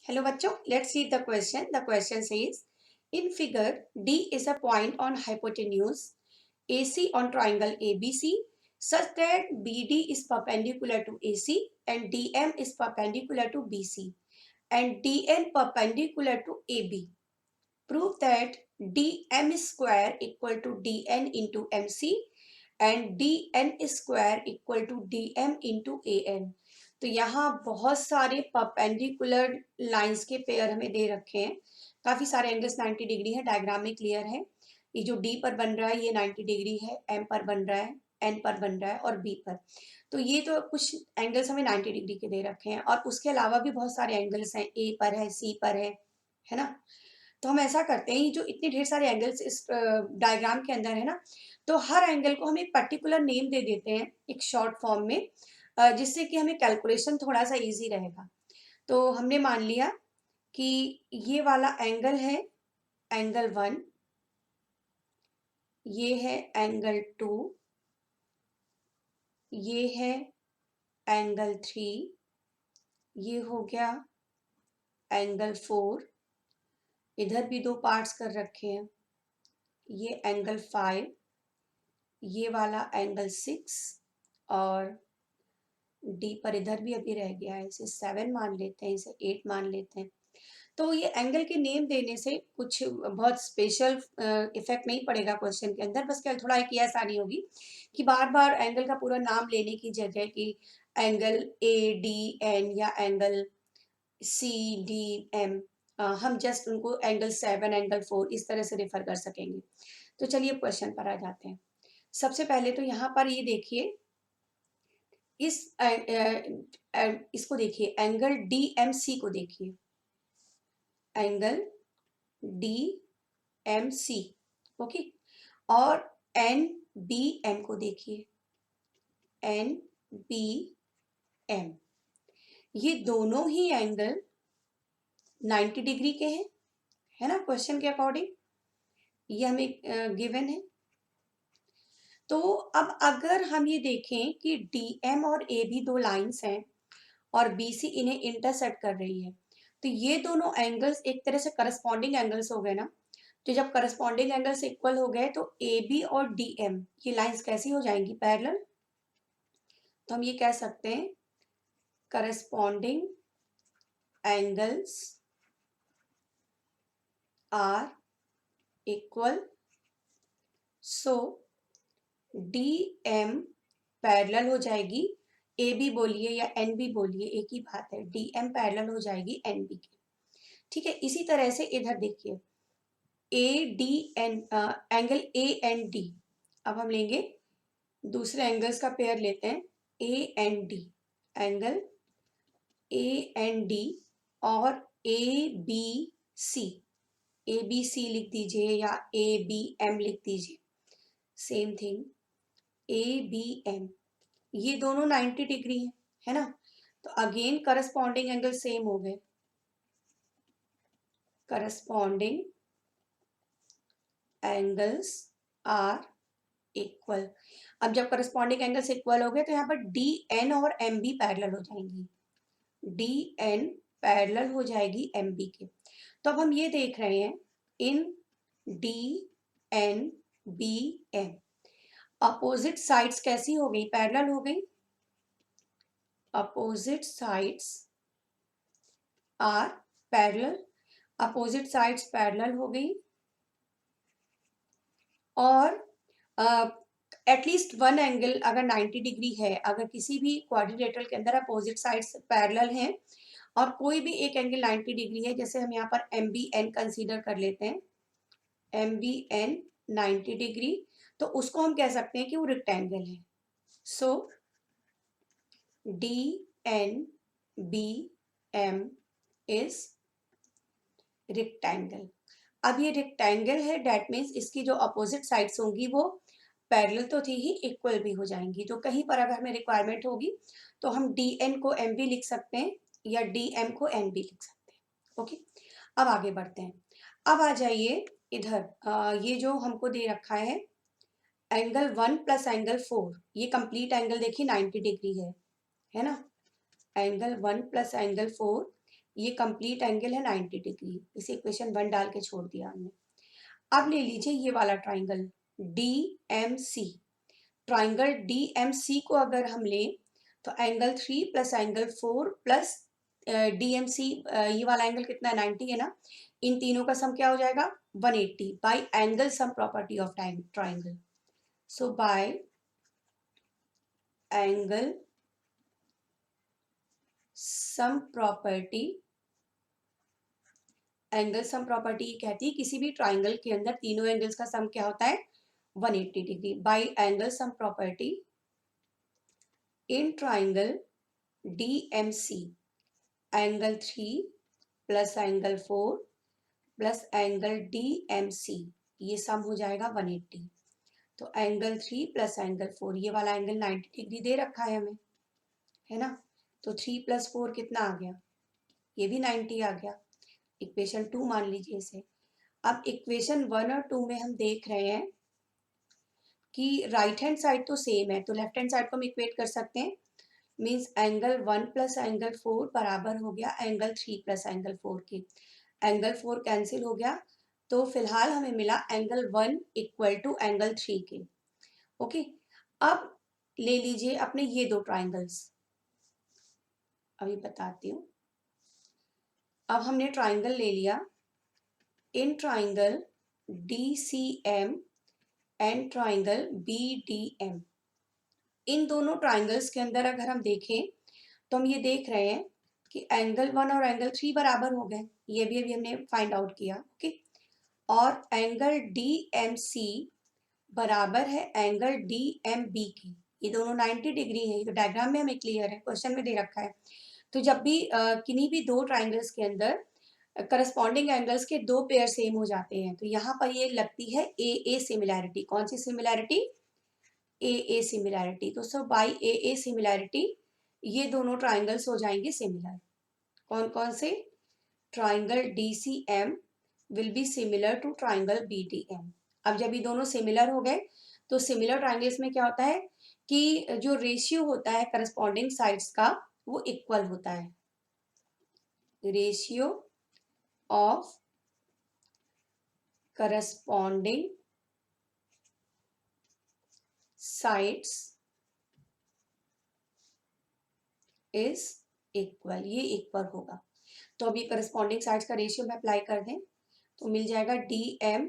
Hello बच्चों, let's see the question. The question says, in figure, D is a point on hypotenuse AC on triangle ABC such that BD is perpendicular to AC and DM is perpendicular to BC and DN perpendicular to AB. Prove that DM square equal to DN into MC and DN square equal to DM into AN. तो यहाँ बहुत सारे perpendicular lines के pair हमें दे रखे हैं। काफी सारे एंगल्स 90 डिग्री है, डायग्राम में क्लियर है। ये जो डी पर बन रहा है ये 90 डिग्री है, एम पर बन रहा है, एन पर बन रहा है और बी पर। तो ये तो कुछ एंगल्स हमें 90 डिग्री के दे रखे हैं और उसके अलावा भी बहुत सारे एंगल्स हैं, ए पर है, सी पर है ना। तो हम ऐसा करते हैं, जो इतने ढेर सारे एंगल्स इस डायग्राम के अंदर है ना, तो हर एंगल को हम एक पर्टिकुलर नेम दे देते हैं एक शॉर्ट फॉर्म में, जिससे कि हमें कैलकुलेशन थोड़ा सा इजी रहेगा। तो हमने मान लिया कि ये वाला एंगल है एंगल 1, ये है एंगल 2, ये है एंगल 3, ये हो गया एंगल 4, इधर भी दो पार्ट्स कर रखे हैं, ये एंगल 5, ये वाला एंगल 6 और डी पर इधर भी अभी रह गया है, इसे 7 मान लेते हैं, इसे 8 मान लेते हैं। तो ये एंगल के नेम देने से कुछ बहुत स्पेशल इफेक्ट नहीं पड़ेगा क्वेश्चन के अंदर, बस क्या थोड़ा एक ये आसानी होगी कि बार बार एंगल का पूरा नाम लेने की जगह कि एंगल ए डी एन या एंगल सी डी एम, हम जस्ट उनको एंगल 7 एंगल 4 इस तरह से रेफर कर सकेंगे। तो चलिए क्वेश्चन पर आ जाते हैं। सबसे पहले तो यहाँ पर ये देखिए, इस इसको देखिए, एंगल डी एम सी को देखिए, angle D M C, okay. और एन बी एम को देखिए, एन बी एम, ये दोनों ही एंगल 90 डिग्री के हैं, है ना, क्वेश्चन के अकॉर्डिंग ये हमें गिवन है। तो अब अगर हम ये देखें कि डी एम और ए भी दो लाइंस हैं और बी सी इन्हें इंटरसेक्ट कर रही है, तो ये दोनों एंगल्स एक तरह से करस्पॉन्डिंग एंगल्स हो गए ना। तो जब करस्पॉन्डिंग एंगल्स इक्वल हो गए तो ए बी और डी एम ये लाइंस कैसी हो जाएंगी, पैरेलल। तो हम ये कह सकते हैं corresponding angles are equal, so D M parallel हो जाएगी, ए बी बोलिए या एन बी बोलिए एक ही बात है, डी एम पैरेलल हो जाएगी एन बी के। ठीक है, इसी तरह से इधर देखिए, A D N, angle A and D. अब हम लेंगे दूसरे एंगल्स का पेयर लेते हैं, A and D, angle A and D और A B C, A B C लिख दीजिए या ए बी एम लिख दीजिए, same thing, A B M, ये दोनों 90 डिग्री है ना। तो अगेन करस्पॉन्डिंग एंगल सेम हो गए, करस्पॉन्डिंग एंगल्स आर इक्वल। अब जब करस्पॉन्डिंग एंगल्स इक्वल हो गए तो यहाँ पर डी एन और एम बी पैरेलल हो जाएंगी, डी एन पैरेलल हो जाएगी एम बी के। तो अब हम ये देख रहे हैं इन D N B M opposite sides कैसी हो गई, पैरेलल हो गई, opposite sides are parallel, opposite sides parallel हो गई और एटलीस्ट वन एंगल अगर 90 डिग्री है, अगर किसी भी क्वाड्रिलेटरल के अंदर अपोजिट साइड्स पैरेलल हैं और कोई भी एक एंगल 90 डिग्री है, जैसे हम यहाँ पर एम बी एन कंसीडर कर लेते हैं, एम बी एन 90 डिग्री, तो उसको हम कह सकते हैं कि वो रेक्टेंगल है। So D N B M is rectangle. अब ये रेक्टेंगल है, डेट मीन्स इसकी जो अपोजिट साइड्स होंगी वो पैरेलल तो थी ही, इक्वल भी हो जाएंगी। तो कहीं पर अगर हमें रिक्वायरमेंट होगी तो हम डी एन को एम बी लिख सकते हैं या डी एम को एन बी लिख सकते हैं। ओके, अब आगे बढ़ते हैं। अब आ जाइए इधर, ये जो हमको दे रखा है एंगल 1 प्लस एंगल 4, ये कंप्लीट एंगल देखिए 90 डिग्री है ना। एंगल 1 प्लस एंगल 4, ये कंप्लीट एंगल है 90 डिग्री, इसे इक्वेशन 1 डाल के छोड़ दिया हमने। अब ले लीजिए ये वाला ट्राइंगल DMC। ट्राइंगल DMC को अगर हम लें तो angle 3 plus angle 4 plus DMC, ये वाला एंगल कितना है 90 है ना, इन तीनों का सम क्या हो जाएगा 180 bye angle sum property of triangle. So bye angle sum property, angle sum property कहती है किसी भी ट्राइंगल के अंदर तीनों एंगल्स का सम क्या होता है 180 degree, bye angle sum property in triangle DMC angle 3 plus angle 4 plus angle DMC, ये सम हो जाएगा 180। तो एंगल 3 प्लस एंगल 4, ये वाला एंगल 90 डिग्री दे रखा है हमें, है ना, तो 3 प्लस 4 कितना आ गया, ये भी 90 आ गया। इक्वेशन 2 मान लीजिए इसे। अब इक्वेशन 1 और 2 में हम देख रहे हैं कि राइट हैंड साइड तो सेम है, तो लेफ्ट हैंड साइड को हम इक्वेट कर सकते हैं। मीन्स एंगल 1 प्लस एंगल 4 बराबर हो गया एंगल 3 प्लस एंगल 4 के। एंगल 4 कैंसिल हो गया, तो फिलहाल हमें मिला एंगल 1 इक्वल टू एंगल 3 के। ओके, अब ले लीजिए अपने ये दो ट्राइंगल्स, अभी बताती हूँ। अब हमने ट्राइंगल ले लिया, in triangle DCM and triangle BDM। इन दोनों ट्राइंगल्स के अंदर अगर हम देखें तो हम ये देख रहे हैं कि एंगल 1 और एंगल 3 बराबर हो गए, ये भी अभी हमने फाइंड आउट किया। ओके, और एंगल DMC बराबर है एंगल DMB के, ये दोनों 90 डिग्री है, ये तो डायग्राम में हमें क्लियर है, क्वेश्चन में दे रखा है। तो जब भी किन्हीं भी दो ट्राइंगल्स के अंदर करस्पॉन्डिंग एंगल्स के दो पेयर सेम हो जाते हैं, तो यहाँ पर ये लगती है AA सिमिलैरिटी। कौन सी सिमिलैरिटी, AA सिमिलैरिटी। तो सो बाय AA सिमिलैरिटी ये दोनों ट्राइंगल्स हो जाएंगे सिमिलर। कौन कौन से, triangle DCM will be similar to triangle BDM। अब जब ये दोनों सिमिलर हो गए तो सिमिलर ट्राइंगल्स में क्या होता है कि जो रेशियो होता है करस्पॉन्डिंग साइड्स का वो इक्वल होता है। Ratio of corresponding sides is equal, ये इक्वल होगा। तो अभी करस्पॉन्डिंग साइड्स का रेशियो में अप्लाई कर दें तो मिल जाएगा DM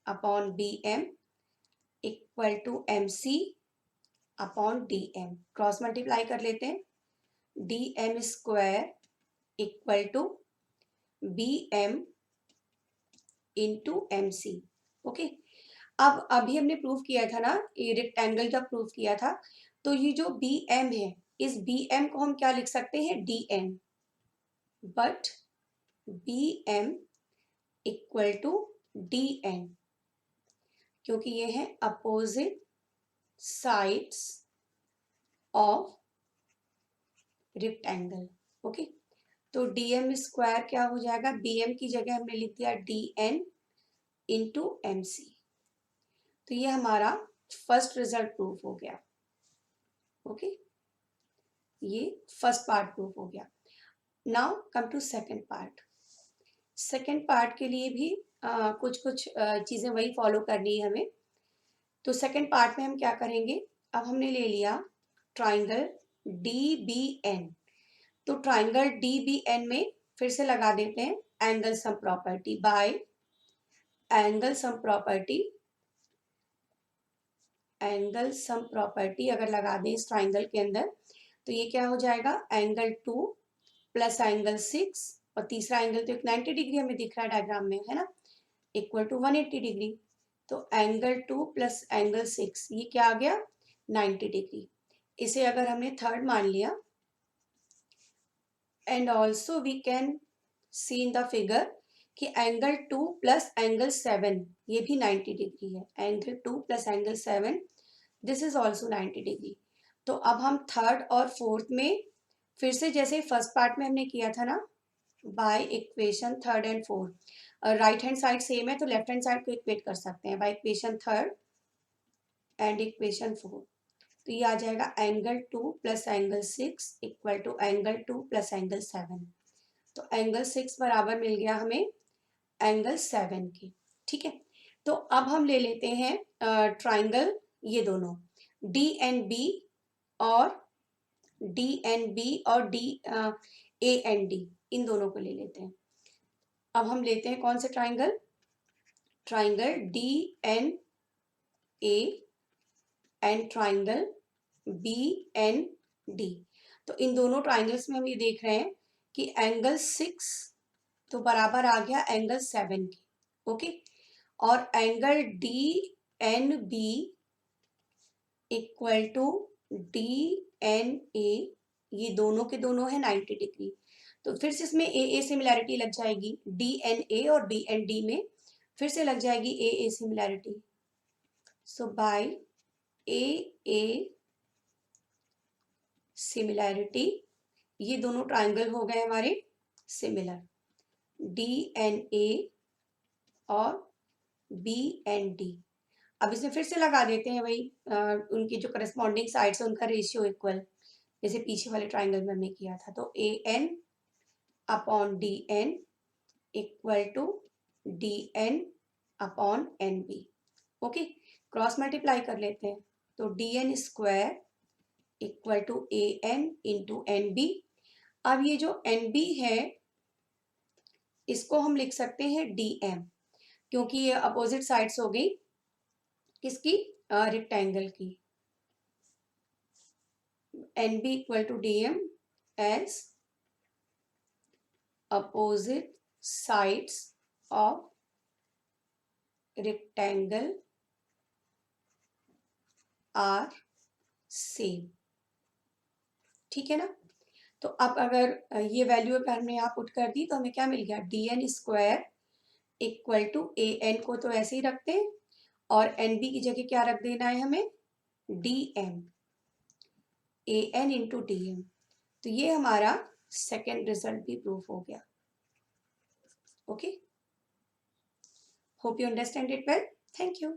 upon BM equal to MC upon DM। Cross multiply कर लेते हैं, DM square equal to BM into MC। Okay, अब अभी हमने प्रूव किया था ना, ये रेक्टेंगल जब प्रूव किया था, तो ये जो BM है, इस BM को हम क्या लिख सकते हैं DN, but BM equal to DN, क्योंकि ये है opposite sides of rectangle. Okay, तो DM स्क्वायर क्या हो जाएगा, BM की जगह हमने लिख दिया DN इंटू MC। तो ये हमारा फर्स्ट रिजल्ट प्रूफ हो गया। ओके, ये फर्स्ट पार्ट प्रूफ हो गया। Now come to second part. Second part के लिए भी कुछ कुछ चीजें वही फॉलो करनी है हमें। तो सेकंड पार्ट में हम क्या करेंगे, अब हमने ले लिया ट्राइंगल DBN। तो ट्राइंगल DBN में फिर से लगा देते हैं angle sum property, bye angle sum property. Angle sum property अगर लगा दें इस ट्राइंगल के अंदर तो ये क्या हो जाएगा, एंगल 2 प्लस एंगल 6, और तीसरा एंगल तो एक 90 डिग्री हमें दिख रहा है डायग्राम में, है ना, इक्वल टू 180 डिग्री। तो एंगल 2 प्लस एंगल 6 ये क्या आ गया 90 डिग्री। इसे अगर हमने थर्ड मान लिया, and also we can see in the figure कि एंगल 2 प्लस एंगल 7 ये भी 90 डिग्री है। Angle 2 plus angle 7 this is also 90 degree. तो अब हम थर्ड और फोर्थ में फिर से जैसे फर्स्ट पार्ट में हमने किया था ना, by equation third and fourth, right hand side same है तो लेफ्ट हैंड साइड को इक्वेट कर सकते हैं by equation third and equation fourth. तो ये आ जाएगा angle 2 plus angle 6 equal to angle 2 plus angle 7। तो एंगल 6 बराबर मिल गया हमें एंगल 7 के। ठीक है, तो अब हम ले लेते हैं ट्राइंगल, ये दोनों डी एन बी और ए एन डी, इन दोनों को ले लेते हैं। अब हम लेते हैं कौन से triangle, triangle D N A and triangle B N D. तो इन दोनों ट्राइंगल्स में हम ये देख रहे हैं कि एंगल 6 तो बराबर आ गया एंगल 7 के। ओके, और angle D N B equal to D N A, ये दोनों के दोनों है 90 डिग्री। तो फिर से इसमें ए सिमिलैरिटी लग जाएगी, डी एन ए और बी एन डी में फिर से लग जाएगी A similarity. So by A similarity ये दोनों ट्राइंगल हो गए हमारे सिमिलर, डी एन ए और बी एन डी। अब इसमें फिर से लगा देते हैं भाई उनकी जो करस्पॉन्डिंग साइड्स है उनका रेशियो इक्वल, जैसे पीछे वाले ट्राइंगल में हमने किया था। तो A N upon D N equal to D N upon N B. Okay, cross multiply कर लेते हैं, तो D N square equal to A N into N B. अब ये जो एन बी है इसको हम लिख सकते हैं डी एम, क्योंकि ये अपोजिट साइड्स हो गई किसकी, रेक्टेंगल की। N B equal to D M as opposite sides of rectangle are same. ठीक है ना, तो अब अगर ये वैल्यू अगर हमने यहाँ पुट कर दी तो हमें क्या मिल गया, D N square equal to A N को तो ऐसे ही रखते हैं और एन बी की जगह क्या रख देना है हमें, डी एम, ए एन इंटू डी एम। तो ये हमारा सेकेंड रिजल्ट भी प्रूफ हो गया। Okay, hope you understand it well, thank you.